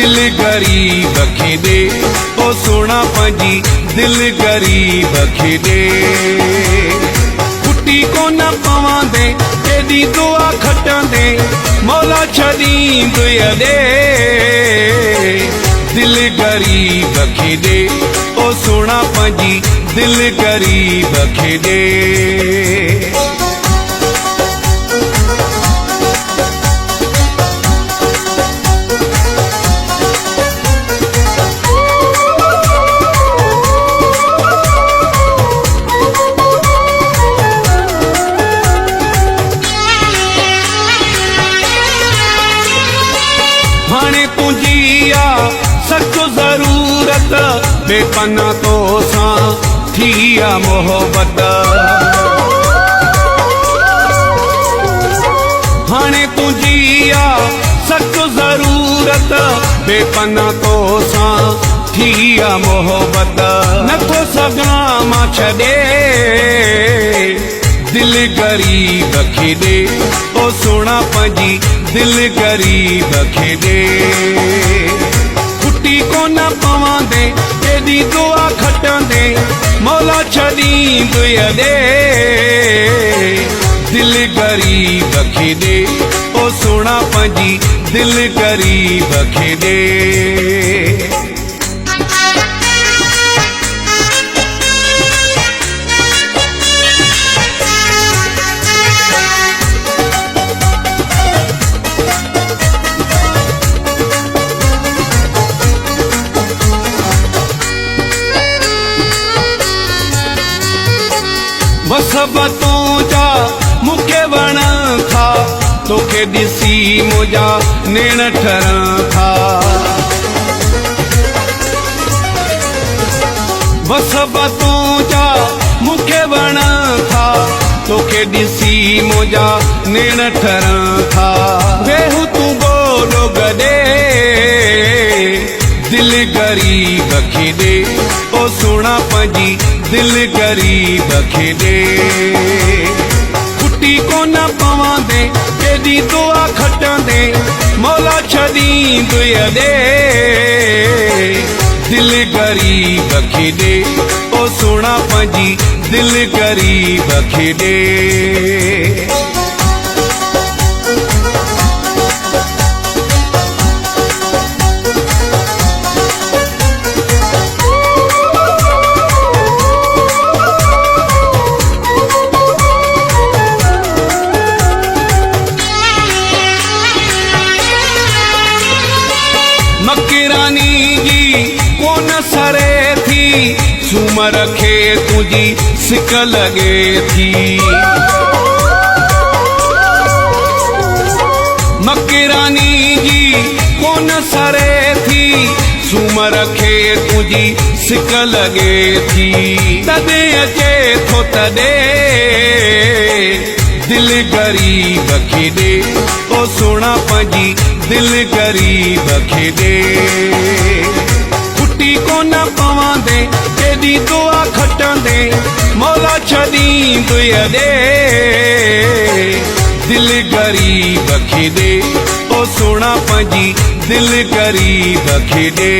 दिल गरीब खे दे ओ सोना पंहिंजी दिल गरीब खे दे कुटी कोन पवांदे तेरी दुआ खटंदे मौला छॾींदो दे दिल गरीब खे दे ओ सोना पंहिंजी दिल गरीब खे दे हाणे तुंहिंजी आ सचो ज़रूरत बेपना तो सां थी आ मोहब्बत हाणे तुंहिंजी आ सचो ज़रूरत बेपना तो सां थी आ मोहब्बत नथो सघां मां छॾे दिल गरीब खे दे ओ सोना पंहिंजी दिल गरीब खे दे कुटी कोन पवांदे तेरी दुआ खटंदे मौला छॾींदो दे दिल गरीब खे दे ओ सोना पंहिंजी दिल गरीब खे दे वसबतों जा मूंखे वण था तोखे ॾिसी मुंहिंजा नेण ठरनि था वसबतों जा मूंखे वण था तोखे ॾिसी मुंहिंजा नेण ठरनि था वेहू तूं बोलो गॾे दिल गरीब खे दे ओ सोना पंहिंजी दिल गरीब खे दे कुटी कोन पवांदे तेरी दुआ खटंदे मौला छॾींदो दे दिल गरीब खे दे ओ सोना पंहिंजी दिल गरीब खे दे मकरानी जी कोन सरे थी सूमर खे तुंहिंजी सिक लॻे थी मकरानी जी कोन सरे थी सूमर खे तुंहिंजी सिक लॻे थी तॾहिं अचे थो तॾहिं दिल गरीब खे दे ओ सोना पंहिंजी दिल गरीब खे दे कुटी कोन पवांदे तेरी दुआ खटंदे मौला छॾींदो दे दिल गरीब खे दे ओ सोना पंहिंजी दिल गरीब खे दे